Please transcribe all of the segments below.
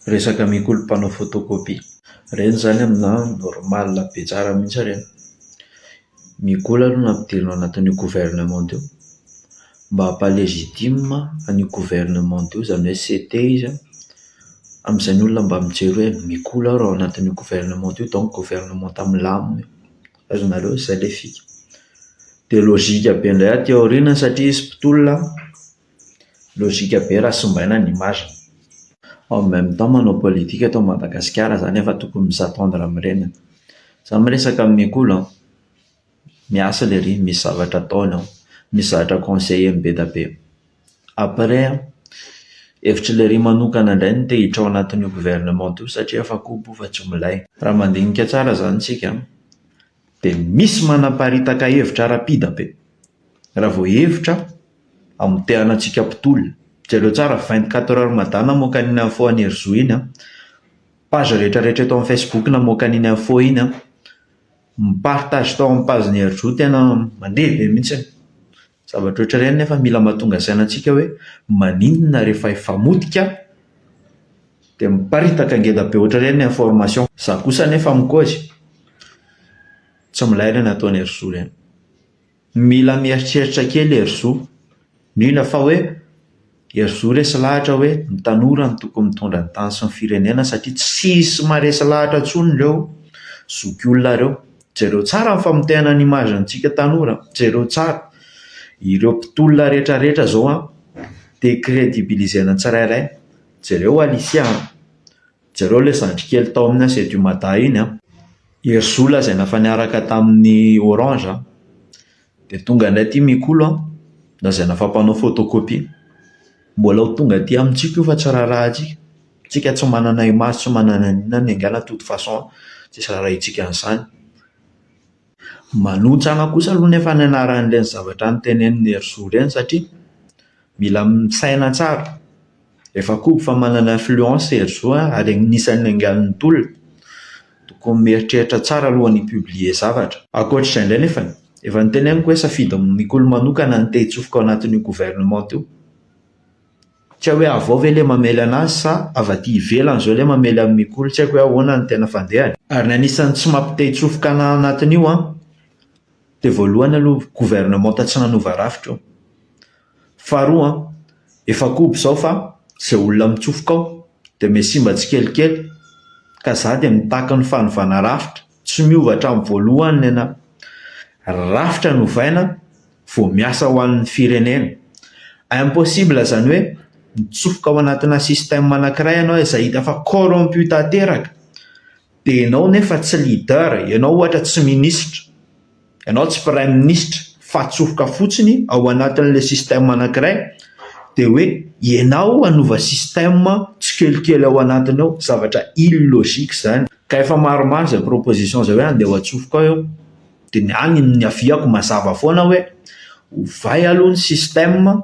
Resaka mikolo mpanao photocopie. Ireny zany amina normal be tsara mihitsy ireny. Mikola aloha nampidirina ao anatin'io gouvernement io mba hampa-légitima an'io gouvernement io, izany hoe CT izy amin'izay ny olona mba mijery hoe mikola aho raha ao anatin'io gouvernement io, donc gouvernement tamin'lamina. Azonareo izay le fika. Dia lôjika be indray aty aoriana satria izy mpitolona, lôjika be raha sombaina ny image. En même temps manao politika eto Madagasikara zany efa tokony misatendre amin'ireny. Za miresaka mikola, miasa le ry, misy zavatra ataony ao, misy zavatra conseiller be da be. Après, hevitry le ry manokana indray ny te hiditra ao anatin'io gouvernement io satria efa koa fa tsy milay. Raha mandinika tsara zany tsika, dia misy manaparitaka hevitra rapida be. Raha vao hevitra amotehana antsika mpitolona. Jereo tsara 24 heures madana moka an'iny info an'ny Herzou iny, page rehetrarehetra eto amin'ny Facebook na moka an'iny info iny, mipartage tao amin'ny page ny Herzou tena mandeha be mihitsy. Zavatra ohatry ireny nefa mila mahatonga sainantsika hoe maninona rehefa hifamotika dia miparitaka ngeda be ohatry ireny information. Za kosa nefa mikozy, tsy milay ireny ataon'ny Herzou ireny. Mila mieritreritra kely Herzou, mila fa hoe Herzou resy lahatra hoe ny tanora no tokony mitondra ny tany sy ny firenena satria tsisy maresy lahatra intsony ireo zoky olona ireo. Jereo tsara ny famotehana ny imagentsika tanora, jereo tsara. Ireo mpitolona rehetrarehetra zao décrédibilisena tsirairay. Jereo Alicia, jereo le zandrikely tao amin'ny Sedumada iny. Herzou lazaina fa niaraka tamin'ny Orange, dia tonga indray ity mikolo lazaina fa mpanao photocopie. Mbola ho tonga aty amintsika io fa tsy raharaha tsika. Tsika tsy manana image, tsy manana inona ny angala toute façon, tsisy raha itsika an'izany. Manontsana kosa aloha nefa ny anaran'ireny zavatra notenenin'ny Herzou ireny satria mila misaina tsara. Efa koa fa manana influence Herzou ary anisan'ny angalan'ny tolona. Tokony mieritreritra tsara alohan'ny publier zavatra. Ankoatr'izay indray nefa efa niteneniko hoe safidy mikolo manokana ny te hitsofoka ao anatin'io gouvernement io. Tsy hoe avao ve le mamely anazy sa avy aty ivelany zao le mamely amin'ny mikolo, tsy hoe ahoana ny tena fandehany. Ary ny anisan'ny tsy mampite hitsofoka anatin'io dia voalohany aloha gouvernement tsy nanova rafitra io. Faharoa, efa koa izao fa izay olona mitsofoka ao dia misimba tsikelikely ka za dia mitaka ny fanovana rafitra, tsy miova hatramin'ny voalohany ny rafitra novaina vao miasa ho an'ny firenena. Impossible zany hoe mitsofoka ao anatina système anankiray ianao izay hita fa corrompu tanteraka, dia ianao nefa tsy leader, ianao ohatra tsy ministre, ianao tsy prime ministre, fa tsofoka fotsiny ao anatin'ilay système anankiray, dia hoe ianao hanova système tsikelikely ao anatiny ao, zavatra illogique zany. Ka efa maromaro izay proposition izay hoe andeha ho atsofoka ao eo, dia ny any ny aviako mazava foana hoe ovay aloha ny système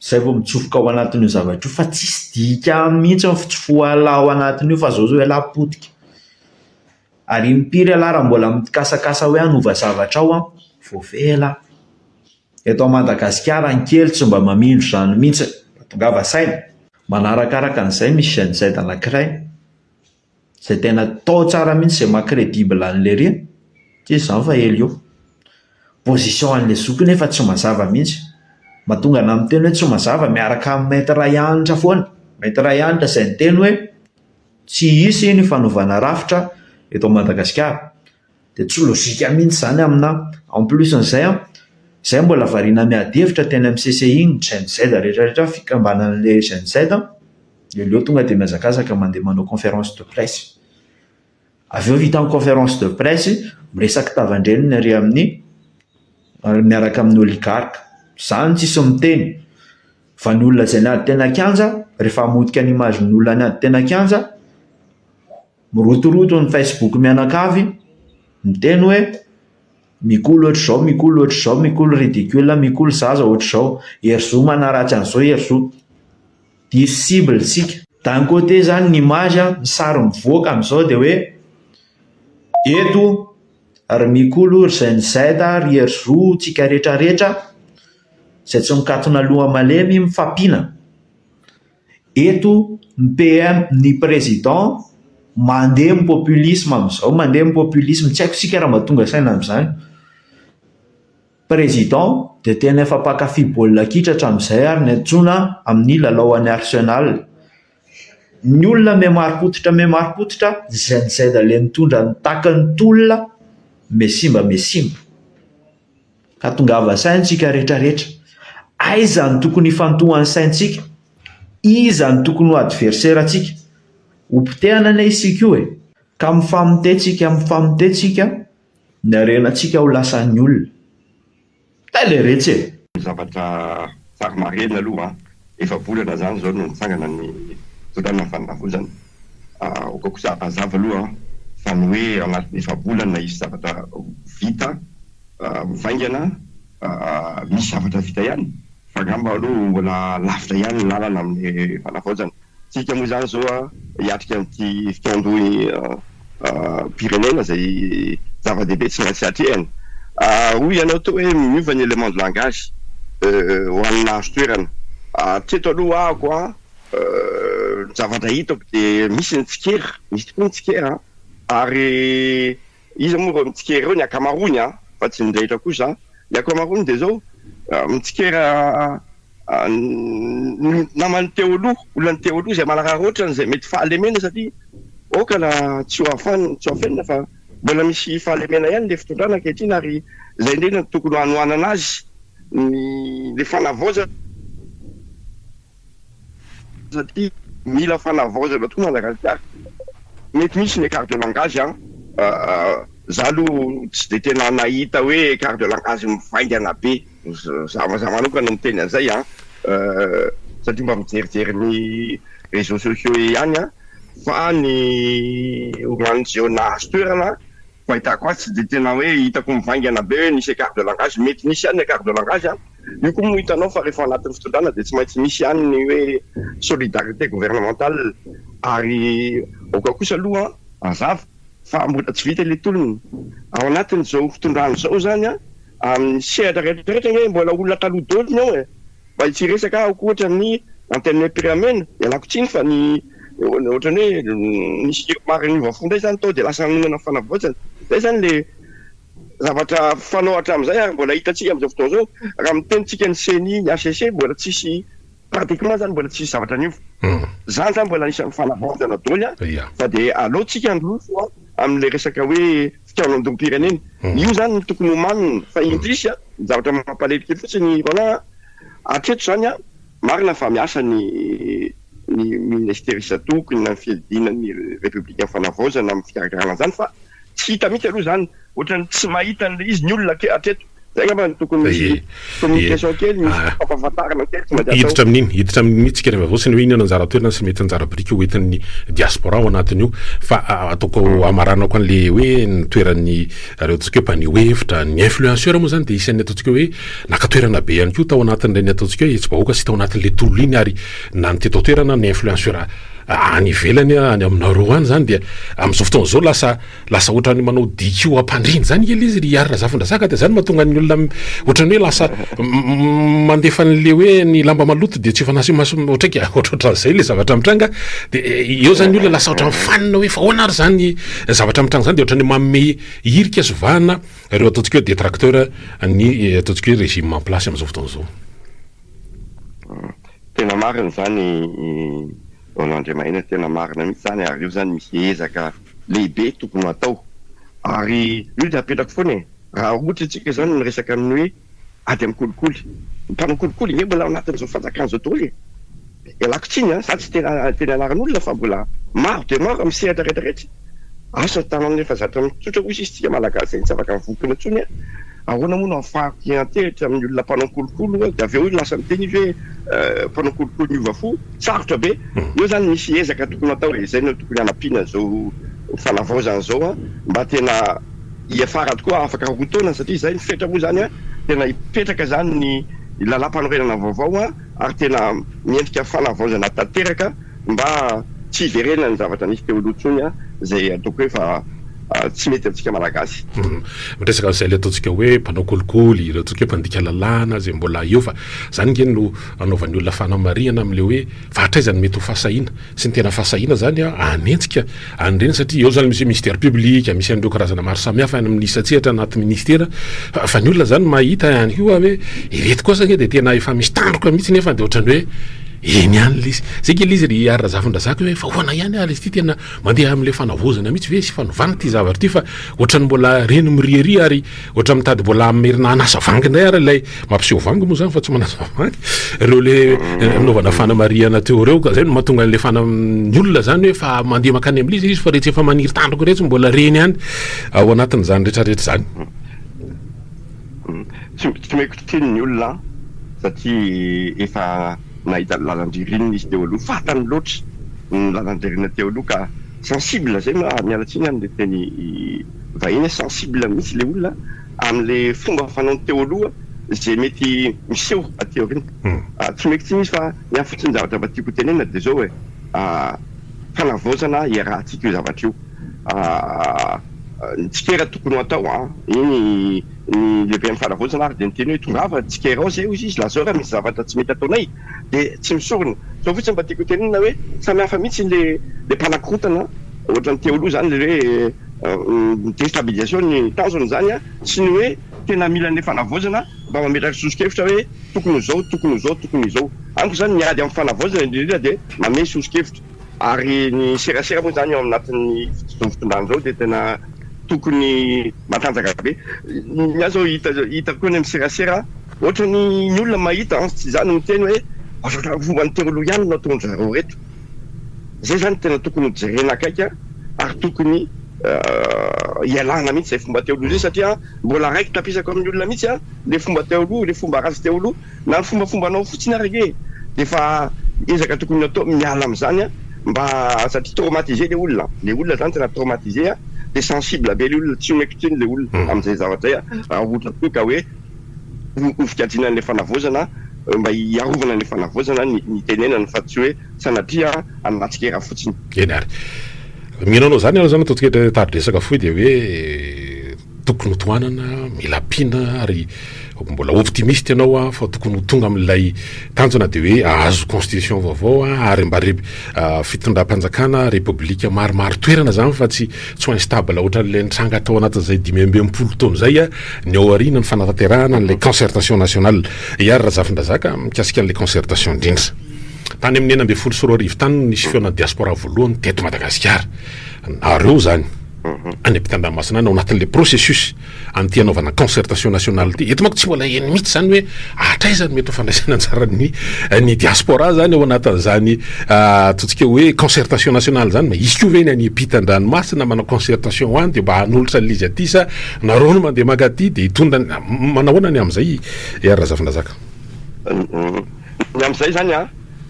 izay vao mitsofoka ao anatin'io zavatra io, fa tsisy dika mihitsy ny fitsofoala ao anatin'io fa zao hoe lapotika. Ary impiry raha mbola mitikasakasa hoe hanova zavatra ao, voavela. Eto Madagasikara ny kely tsy mba mamindro izany mihitsy, tongava saina. Manarakaraka an'izay misy GZ anankiray izay tena tao tsara mihitsy izay maha-crédible an'ilay ry, tsy izany fa ely eo. Position an'ilay zoky nefa tsy mazava mihitsy. Mahatonga na miteny hoe tsy mazava miaraka amin'ny Maître Rayanitra foana. Maître Rayanitra izay niteny hoe tsy hisy ny fanovana rafitra eto Madagasikara. Dia tsy lôjika mihitsy zany amina. En plus n'izay izay mbola variana miady hevitra teny amin'ny CCI ny GZ rehetrarehetra fikambanan'ilay GZ, eo tonga dia mihazakazaka mandeha manao conférence de presse. Avy eo vita amin'ny conférence de presse miresaka tavandreniny ary amin'ny miaraka amin'ny oligarque. Zany tsisy miteny fa ny olona izay niady tena kianja, rehefa hamotika ny image ny olona niady tena kianja, mirotoroto ny Facebook mianakavy miteny hoe mikolo ohatr'izao, mikolo ohatr'izao, mikolo ridicule, mikolo zaza ohatr'izao, Herzou manaratsy an'izao Herzou. Cible sika. D'un côté zany ny image, ny sary mivoaka amin'izao dia hoe eto ary mikolo ry GZ, ry Herzou, tsika rehetrarehetra izay tsy mikatona loha malemy mifampiana. eto ny PM ny président mandeha amin'ny populisme amin'izao, mandeha amin'ny populisme, tsy haiko sika raha mahatonga saina amin'izany. Président dia tena efa mpakafy baolina kitra hatramin'izay ary ny antsoina amin'ny lalaoan'ny Arsenal. Ny olona memarim-pototra zay le mitondra ny takan'ny tolona mesimba ka tongava saintsika rehetrarehetra. Aiza ny tokony hifantohan'ny saintsika, iza ny tokony ho adversaire antsika, hompitehana ane isika io ka mifamotentsika ny arenantsika ho lasan'ny olona. Taleretsy zavatra tsara marena aloha efa bolana zany zao no mitsangana ny tolana fanavozana. Oka kosa azava aloha fa ny hoe anaty efa bolana isy zavatra vita mivaingana, misy zavatra vita ihany fa ngamba aloha mbola lavitra ihany lalana amin'ny fanavaozana. Tsika moa zany zao hiatrika amin'ity fiandohy Pyrénées zay zava-dehibe tsy maintsy atrehany. Hoy ianao to hoe miova ny élément de langage ho an'ny nahazo toerana. Teto aloha ahako zavatra hitako dia misy ny tsikera, misy tokoa ny tsikera ary izy moa reo mitsikera eo ny akamarony fa tsy nindahitra kosa ny akamarony dia zao mitsikera namany teo aloha, olona teo aloha zay manararoatra zay mety fahalemena satria okana tsy ho afenina fa mbola misy fahalemena ihany le fitondrana ankehitriny ary zay indrindra tokony hanohanana azy le fanavaozana satria mila fanavaozana tokoa Madagasikara. Mety misy ny écart de langage za aloha tsy de tena nahita hoe écart de langage mivaingana be, za manokana miteny an'izay satria mba mijerijery ny réseaux sociaux ihany fa ny oran'izao nahazo toerana fahitako azy tsy de tena hoe hitako mivaingana be hoe nisy écart de langage. Mety misy ihany écart de langage io koa moa hitanao fa rehefa anatin'ny fitondrana dia tsy maintsy misy ihany ny hoe solidarité gouvernementale ary oka kosa aloha azava fa mbola tsy vita le tolony ao anatin'izao fitondrana zao zany amin'ny sehatra rehetrarehetra hoe mbola olona taloha daholo ny ao mba tsy resaka ahoko ohatra ny antenne pyramène ialako tsiny fa ny ohatrany hoe nisy mariny vafondray zany tao dia lasa nanonana fanavaozana. Zay zany le zavatra fanao hatramin'izay ary mbola hitantsika amin'izao fotoana zao raha mitenitsika ny CENI, ny HCC mbola tsisy pratiquement zany mbola tsisy zavatra an'io. Zany zany mbola isan'ny fanavaozana daholo fa dia aleotsika androfo amin'le resaka hoe fikianandon'ny Pyrénées. Io zany tokony homanina fa indrisy zavatra mampalahelo fotsiny Roland hatreto zany marina fa miasa ny ministère isatokony na fiadinan'ny républicain fanavaozana amin'ny fikarakarana zany fa tsy hita mihitsy aloha zany ohatrany tsy mahita an'le izy ny olona hatreto. Zay ngamba ny tokony misy communication kely, misy fampahafantarana kely hiditra amin'ny tsika rehefa voasiny hoe inona anjara toerana sy mety anjara biriky hoentin'ny diaspora ao anatin'io fa ataoko amaranako an'le hoe ny toeran'ny reo ataontsika hoe mpaniho hevitra ny influenceur moa zany dia isan'ny ataontsika hoe nakatoerana be ihany koa tao anatin'ireny ataontsika hoe tsy bahoaka sy tao anatin'le tolo iny ary na ny teto toerana ny influenceur any ivelany any aminareo any zany dia amin'izao fotoana zao lasa ohatrany manao diko ampandriny zany ely izy ry arina zafondrasaka dia zany mahatonga ny olona ohatrany hoe lasa mandefa n'le hoe ny lamba maloto dia tsy fanasy ohatraika ohatr'izay le zavatra mitranga dia eo zany olona lasa ohatran'ny fanina hoe fa ahoana ary zany zavatra mitranga zany dia ohatrany manome hirika sovahana reo ataontsika hoe détracteur ny ataontsika hoe régime en place amin'izao fotoana zao. Tena marina zany Andriamaina, tena marina mihitsy zany ary io zany misy ezaka lehibe tokony atao ary io dia apetraka foana raha ohatra tsika zany ny resaka amin'ny hoe ady amin'ny kolikoly, ny mpanao kolikoly nge mbola anatin'izao fanjakana zao daholo ialako tsiny za tsy tena anaran'olona fa mbola maro dia maro amin'ny sehatra rehetrarehetra asa tanana efa zatra mitsotra kosa izy tsika malagasy tsy afaka mivokona intsony ahoana moa no ahafahako hiantehitra amin'ny olona mpanao kolokolo dia avy eo lasa miteny izy hoe mpanao kolokolo miova fo sarotra be. Io zany misy ezaka tokony atao izay no tokony hanampiana zao fanavaozana zao mba tena hiafara tokoa afaka rotaona satria izay ny fetra moa zany tena hipetraka zany ny lalam-panorenana vaovao ary tena miendrika fanavaozana tanteraka mba tsy iverenana ny zavatra nisy teo aloha intsony zay ataoko hoe fa tsy mety amintsika malagasy. Miresaka zay le ataontsika hoe mpanao kolikoly, ireo tsika hoe mpandika lalàna zay mbola eo fa zany nge no anaovan'ny olona fanamariana am'le hoe vahatraizany mety ho fahasahiana sy ny tena fahasahiana zany anentsika anyreny satria eo zany misy ministère public, misy an'ireo karazana maro samihafa any amin'ny satsehatra anaty ministera fa ny olona zany mahita ihany koa hoe ireto kosa nge de tena efa misy tandroka mihitsy nefa de ohatrany hoe eny ihany lizy zay ke lizy ry arazavin-drazaka hoe fa hoana ihany izy ty tena mandeha am'le fanavozana mihitsy ve sy fanovana ty zavatra ty fa ohatrany mbola reny miriary ary ohatra mitady mbola merina anasa vangy indray ary lay mampiseho vangy moa zany fa tsy manasa vangy reo le naovana fanamariana teo reo zay no mahatonga an'le ny olona zany hoe fa mandeha makany am'lizy izy fa rehetra efa maniry tandroko rehetra mbola reny ihany ao anatin'izany rehetrarehetra zany tsy meko teny ny olona satria efa nahita lalandririna izy teo aloha fatany loatra ny lalandririna teo aloha ka sensible zay mialatsiny am'le teny vahiny sensible mihitsy le olona am'le fomba fanao teo aloha zay mety miseho ateo reny tsy meko tsy misy fa ny fotsiny zavatra fa tiako tenena de zao hoe fanavozana iarahantsika io zavatra io ny tsikera tokony atao iny ny lehibe amin'ny fanavozana ary de ny teny hoe tongava tsikera ao zay izy lazao raha misy zavatra tsy mety ataonay de tsy misorona so fotsiny mba tiako tenena hoe samihafa mihitsy le mpanakorotana ohatra ny teo aloha zany le hoe déstabilisation ny tanjony zany sy ny hoe tena mila ny fanavozana mba mametraka sosikevitra hoe tokony zao aniko zany miady amin'ny fanavozana indrindra de mame sosikevitra ary ny serasera moa zany ao anatin'ny fitondrana zao de tena tokony matanjaka be ny azo hita koa ny amin'ny serasera ohatra ny olona mahita tsy zany miteny hoe azotra fomba ny teo aloha ihany no ataon'ny zareo reto zay zany tena tokony hojerena akaika ary tokony ialana mihitsy zay fomba teo aloha zay satria mbola raiky tapisako amin'ny olona mihitsy le fomba teo aloha le fomba razy teo aloha na ny fombafombanao fotsiny arake de fa ezaka tokony atao miala am'izany mba satria traumatisé le olona zany tena traumatisé de sensible be le olona tsy omeko tsiny le olona am'izay zavatra zay raha ohatra koa ka hoe ofikadinan'le fanavozana mba iarovana ny fanavozana ny tenenany fa tsy hoe sanatria anatsikera fotsiny eny ary mihinanao zany ala zany ataontsika taridresaka foy de hoe tokony hotoanana mila pina ary mbola optimiste ianao fa tokony ho tonga amin'ilay tanjona de hoe ahazo constitution vaovao ary mba fitondram-panjakana republika maromaro toerana zany fa tsy instable ohatran'le nitranga atao anatin'izay 5 taona zay ny ao arina ny fanatanterahana n'le concertation nationale iary razafindrazaka mikasika an'le concertation indrindra tany amin'ny 9 tany nisy feonan'ny diaspora voalohany teto Madagasikara nareo zany any ampitandranomasina any ao anatin'le processus an'ity anaovana concertation nationale ty eto manko tsy mbola eny mihitsy zany hoe atraizany mety ho fandraisana anjara ny diaspora zany ao anatin'izany ataontsika hoe concertation nationale zany ma izy koa ve ny any ampitan-dranomasina manao concertation ho any de mba hanolotra n'izy aty sa nareo no mandeha maka aty de hitondra manahoana ny am'izay ary razafindrazaka ny am'izay zany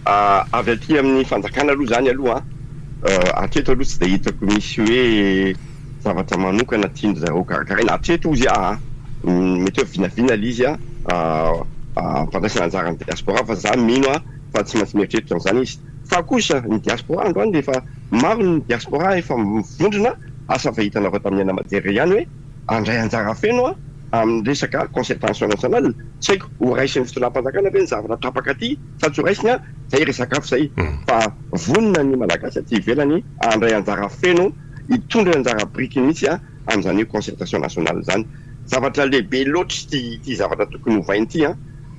avy aty amin'ny fanjakana aloha zany aloha atreto aloha tsy de hitako misy hoe zavatra manokana tiany zareo karakaraina atreto izy mety hoe vinavina lizy ampandraisana anjara ny diaspora fa za mino fa tsy maintsy mieritreritra n'izany izy fa kosa ny diaspora androany de efa maro ny diaspora efa mivondrona asa fahitana avao tamin'ny anamatery ihany hoe andray anjara feno amin'ny resaka concertation nationale tsy haiko ho raisin'ny fitondram-panjakana ve ny zavatra tapaka aty fa tsy ho raisiny zay resakafo zay fa vonona ny malagasy aty ivelany andray anjara feno hitondra anjara briky mihitsy amin'izany io concertation nationale zany zavatra lehibe loatra ty zavatra tokony hovainy ty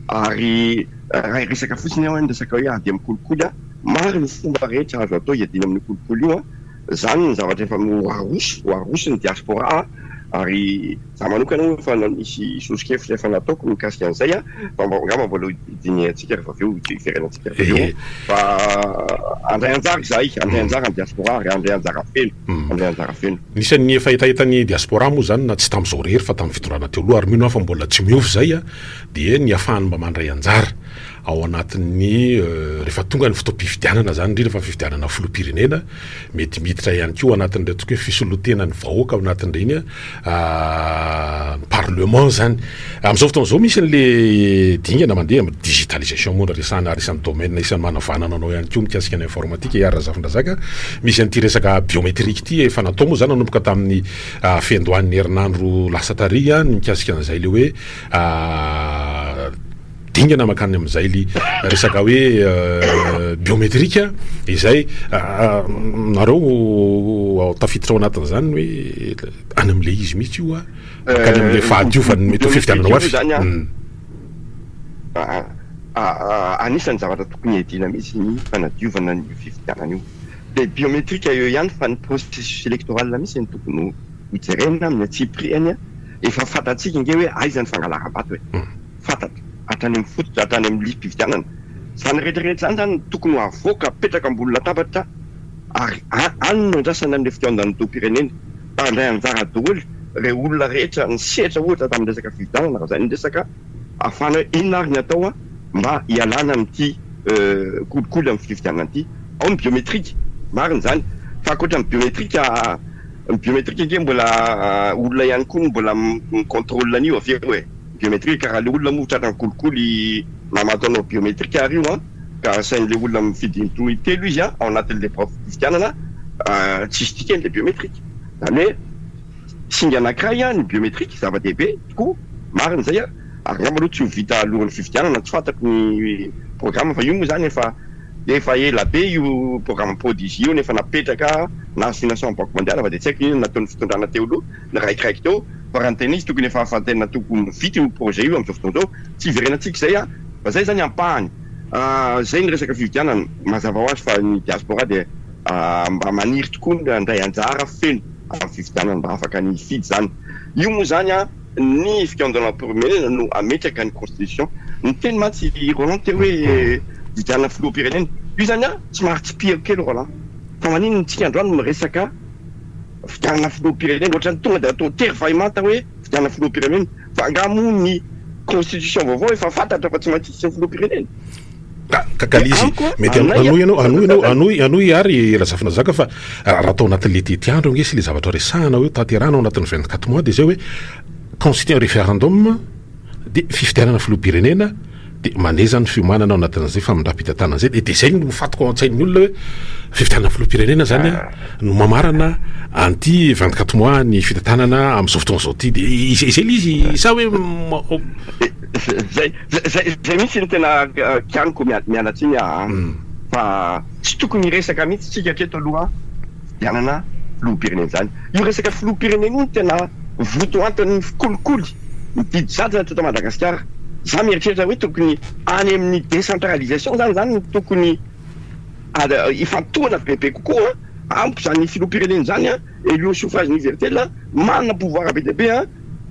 ary raha resaka fotsiny ao resaka hoe ady amin'ny kolikoly maro ny fomba rehetra azo atao hiadina amin'ny kolikoly io zany ny zavatra efa hoaroso ny diaspora ary za manokana hoe fa misy sosikevitra efa nataoko mikasika an'izay fa ngamba mbola idiny antsika rehefa aveo iverenantsika aveo fa andray anjara izay andray anjara ny diaspora ary andray anjara feno nisan'ny fahitahitan'ny diaspora moa zany na tsy tam'izao rery fa tamin'ny fitondrana teo aloha ary mino fa mbola tsy miovy zay de ny afahany mba mandray anjara ao anatin'ny rehefa tonga ny fotoam-pifidianana zany indrindra fa fifidianana filoham-pirenena mety miditra ihany koa anatin'ireo tokoa hoe fisolotenany vahoaka ao anatin'ireny parlement zany amin'izao fotoana zao misy an'le dingana mandeha amin'ny digitalisation moa resana isan'ny domaine isan'ny manavanana anao ihany koa mikasika ny informatique iara-zafindrazaka misy an'ity resaka biométrique ity efa natao moa zany nanomboka tamin'ny fiandohan'ny herinandro lasa taria ny mikasika an'izay le hoe dingana makany amin'izay li resaka hoe biométrika izay nareo tafiditra ao anatin'izany hoe any amin'le izy mihitsy io makany amin'le fahadiovany mety ho fifidianana ho avy anisan'ny zavatra tokony edina mihitsy ny fanadiovana ny fifidianana io le biométrika eo ihany fa ny processus électoral mihitsy ny tokony hojerena amin'ny atsipriany efa fantatsika nge hoe aizany fangalarabato hoe fantatra atany amin'ny fototra atany amin'ny lim-pifidianana zany rehetrarehetra zany tokony ho avoaka petraka ambony latabatra ary anona andrasana amin'le fitiavan'ny doam-pirenena mpandray anjara daholo ireo olona rehetra ny sehatra ohatra tamin'ny resaka fifidianana raha zany resaka ahafana hoe inona ary ny atao mba hialana amin'ity kolikoly amin'ny fifidianana ity ao ny biométrika mariny zany fa ankoatra ny biométrika nge mbola olona ihany koa mbola micontrôle an'io avy hoe biométrika karaha le olona motratra ny kolikoly namatanao biométrika ary io ka sain'le olona mifidy telo izy ao anatin'le fifidianana tsisy tika n'le biométrika zany hoe singa anankiray ny biométrika zava-dehibe tokoa mariny zay ary ngamba aloha tsy ho vita alohan'ny fifidianana tsy fantako ny programme fa io moa zany efa ela be io programme prodige io nefa napetraka nahazo financement banque mondiale fa de tsy haiko ino nataon'ny fitondrana teo aloha ny raikiraiky teo fa raha ny tena izy tokony efa ahafantarana tokony vita io projet io amin'izao fotoana zao tsy iverenantsika zay fa zay zany ampahany zay ny resaka fifidianana mazava ho azy fa ny diaspora de mba maniry tokoa andray anjara feno amin'ny fifidianana mba afaka ny fidy zany io moa zany ny fifidianana filoham-pirenena no ametraka ny constitution ny teny matsy Roland teo hoe fifidianana filoham-pirenena io zany tsy maharitsy pire kely Roland fa manino ntsika androany miresaka fifidianana filoham-pirenena ohatrany tonga de atao tery vaimanta hoe fifidianana filoham-pirenena fa angamo ny constitution vaovao efa fantatra fa tsy maintsy sy ny filoham-pirenena kakalizy mety anoy ary razafina zaka fa raha atao anatin'le tetiandro nge sy le zavatra resahana hoe taterana ao anatin'ny 24 mois de zay hoe constituer référendum de fifidianana filoham-pirenena de maneza ny fiomanana ao anatin'izay fa mindra-pitantanana zay de zay no mifatoko ao an-tsain'ny olona hoe fifidianana filoham-pirenena zany no mamarana anty 24 mois ny fitantanana amin'izao fotoana zao ty de izay lizy sa hoe zay mihitsy ny tena kianiko mianatsiny fa tsy tokony resaka mihitsy tsika hatreto aloha fifidianana filoham-pirenena zany io resaka filoham-pirenena io tena votoantan'ny fikolikoly mididy zadana teto Madagasikara za mieritreritra hoe tokony any amin'ny décentralisation zany tokony ifantohana bebe kokoa ampy zany filoham-pirenena zany élu suffrage universel manana pouvoir be dehibe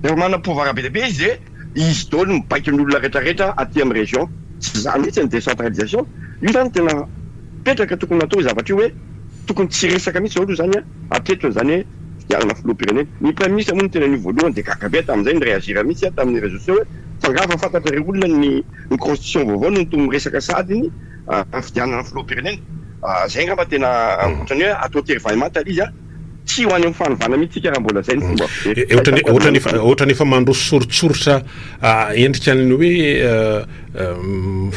rehefa manana pouvoir be dehibe izy izy daholo mibaika ny olona rehetrarehetra aty amin'ny région tsy zany mihitsy ny décentralisation io zany tena petraka tokony natao zavatra io hoe tokony tsy resaka mihitsy zao aloha zany atreto zany hoe fidianana filoham-pirenena ny premier ministre moa ny tena ny voalohany de kakabe tamin'izay ny réagira mihitsy tamin'ny réseaux sociaux hoe fangafa fantatra re olona ny constitution vaovao no to miresaka sady iny fidianana filoham-pirenena zay ngamba tena ohatrany hoe atao tery vaimanta izy tsy ho any amin'ny fanovana mihitsy tsika raha mbola zay ny fomba ohatra nefa mandroso sorotsorotra endrika ny hoe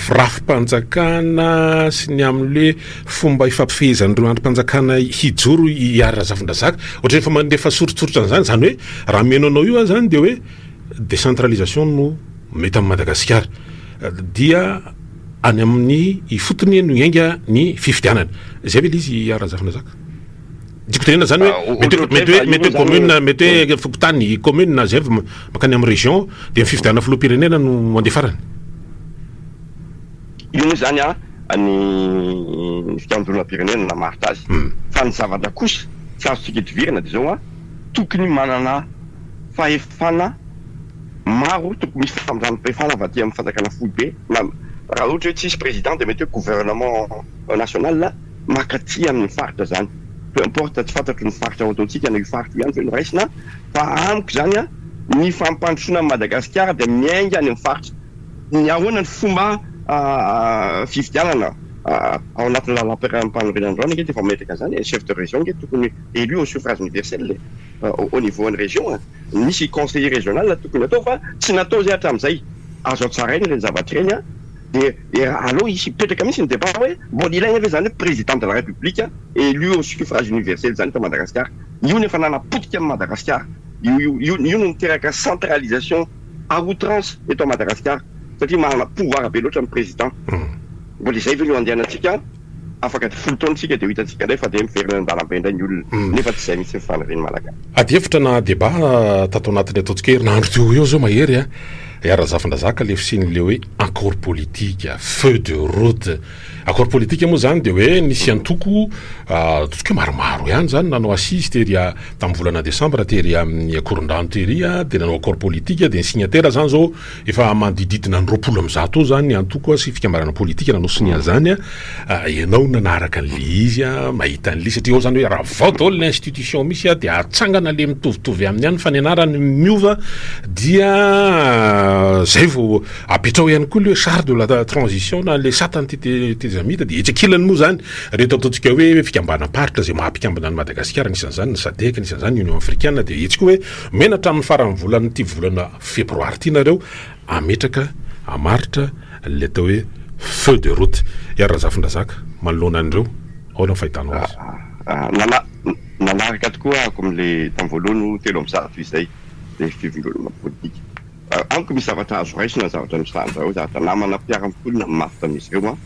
firafim-panjakana sy ny amin'le fomba ifampifehezan'ireo androm-panjakana hijoro iara-zavindrazaka ohatra nefa mandefa sorotsorotra n'izany zany hoe raha meno anao io zany de hoe décentralisation no mety amin'ny Madagasikara dia any amin'ny ifotony no iainga ny fifidianana zay ve lizy iara-zavindrazaka diko tenena zany hoe mety commune mety hoe fokotany commune zay makany amin'ny région de fifidianana filoham-pirenena no mandeha farany io moa zany ny fifidianam-pirenena namaritra azy fa ny zavatra kosa tsy azotsika itovirana de zao tokony manana fahefana maro tokony misy fahefana avy aty amin'ny fanjakana fohy be raha ohatra hoe tsisy président de mety hoe gouvernement national makaty amin'ny faritra zany peu importe tsy fantatro ny faritra ao ataontsika na io faritra ihany fe no raisina fa amiko zany ny fampandrosoana Madagasikara de miainga any amin'ny faritra ny ahoana ny fomba fifidianana ao anatin'ny lalam-pahampirenandrona nge efa metraka zany chef de région nge tokony élu au suffrage universel au niveau ny région misy conseiller régional tokony atao fa tsy natao zay hatramin'izay azo atsarainy reny zavatra reny de aloha isy petraka misy ny débat hoe mbola ilaigna ve zany président de la république élu au suffrage universel zany eto Madagasikara io nefa nanapotika amin'ny Madagasikara io no niteraka centralisation à outrance eto Madagasikara satria manana pouvoir be loatra ny président mbola izay ve no andehanantsika afaka folo taonantsika de ho hitantsika ndray fa de miverina an-dalambe indray ny olona nefa tsy izay misy mifanireny malagasy adihevitra na débat tato anatiny ataontsika herinandro teo eo zao mahery iara-zafindrazaka le fisin'le hoe accord politique feu de route accord politique moa zany de hoe nisy antoko totsika maromaro ihany zany nanao assise tery tamin'ny volana décembre tery amin'ny corondrano tery de nanao accord politique de ny signataire zany zao efa mandididina ny 20 am'zato zany antoko sy fikambanana politique nanao signa zany ianao nanaraka an'le izy mahita an'le satria ao zany hoe raha vao daholo l'institution misy de atsangana le mitovitovy amin'ny any fa ny anarany miova dia zay vao apetrao ihany koa le charte de la transition na le satany tezamita de etsakilany moa zany reto ataontsika hoe fikambanam-paritra zay mahampikambana ny Madagasikara nisan'izany ny SADC nisan'izany Union africaine de etsika hoe menatra amin'ny farany volana ty volana febroary ty nareo ametraka amaritra le atao hoe feu de route iara-zafindrazaka manoloana an'ireo ao na fahitanao azy nanaraka tokoa ako am'le tamin'ny voalohany telo amby zato izay le fivondronana politique amiko misy zavatra azo raisina zavatra misy zao zavatra namana mpiara-mikolona mafita misy ireo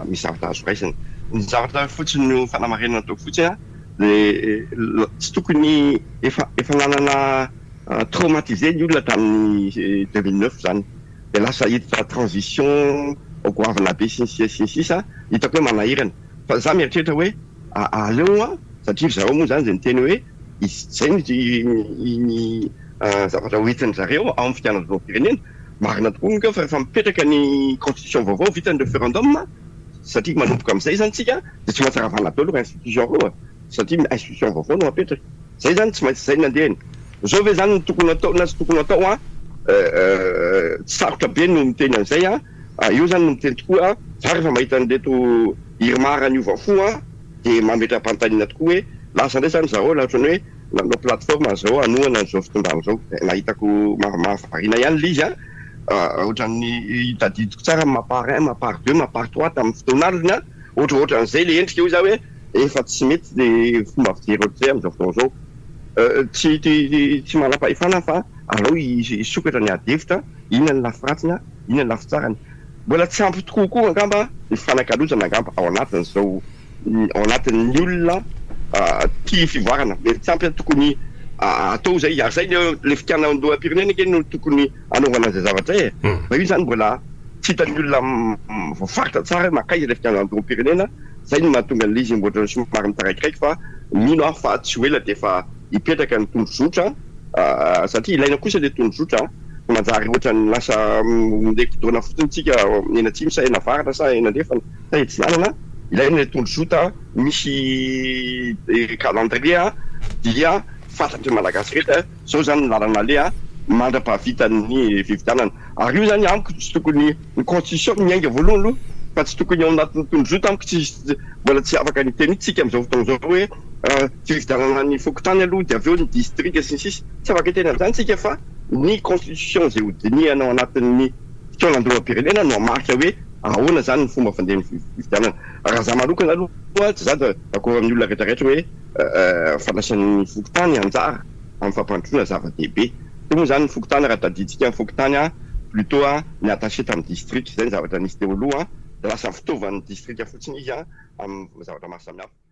misy zavatra azo raisina ny zavatra fotsiny fanamarenana tao fotsiny le tsy tokony efa nanana traumatisé ny olona tamin'ny 2009 zany de lasa hita transition goavana be sisa hitako hoe manahirana fa za mieritreritra hoe aleo satria zareo moa zany zay niteny hoe zay ny zavatra hoentin'ny zareo ao amin'ny fianam-pirenena marina tokoa moa fa efa mipetraka ny constitution vaovao vitany référendum satria manomboka amin'izay zany tsika de tsy maintsy ravana daholo institution reo satria institution vaovao no mapetraka zay zany tsy maintsy zay nandehany zao ve zany tokony atao na tsy tokony atao sarotra be no miteny an'izay io zany no miteny tokoa za rehefa mahita an'reto irmara ny ovafo de mametra pantanina tokoa hoe lasa ndray zany zareo laha ohatrany hoe nanao plateforme zao anoana zao fitondrano zao nahitako mahavarina ihany le izy ohatran'ny hitadidiko tsara mapart 1 mapart 2 mapart 3 tamin'ny fotoanalina ohatran'izay le endrika io za hoe efa tsy mety de fomba fijery ohatr'izay am'izao fotoana zao tsy manam-pahefana fa alao isokatra ny adevitra inona ny lafiratsina inona ny lafitsarany mbola tsy ampy tokoa angamba ny fanakalozana angamba ao anatin'izao ao anatin'ny olona tia fivoarana tsy ampy tokony atao zay ary zay le fikanam-pirenena kely no tokony anaovana an'izay zavatra zay fa io zany mbola tsy hitan'ny olona voafaritra tsara makaiza le fikanam-pirenena zay no mahatonga an'le izy mbola somary mitaraikiraiky fa mino fa tsy ho ela de efa hipetraka ny tondrozotra satria ilaina kosa le tondrozotra manjary ohatrany lasa le kodrona fotsiny tsika ena tsy sa ena varatra sa ena andrefana sa etsinanana ilaina le tondrozotra misy calendrier dia fantatry malagasy rehetra zao zany lalana le mandra-pahavitan'ny fividianana ary io zany amiko tsy tokony ny constitution miainga voalohany aloha fa tsy tokony ao anatin'ny tondrozotra amiko tsy mbola tsy afaka ny teny tsika am'izao fotoana zao hoe fividianana ny fokotany aloha de aveo ny district sy ny sisy tsy afaka teny an'izany tsika fa ny constitution zay hodinianao anatin'ny fitondrandrom-pirenena no amarika hoe ahoana zany ny fomba fandehan'ny fividianana raha za manokana aloha tsy za da d'accord amin'ny olona rehetrarehetra hoe fandraisan'ny fokotany anjara amin'ny fampandrosoana zava-dehibe to moa zany ny fokotany raha tadiditsika ny fokotany plutôt ny attaché tamin'ny district zay ny zavatra nisy teo aloha de lasa fitaovan'ny district fotsiny izy amin'ny zavatra maro samihafa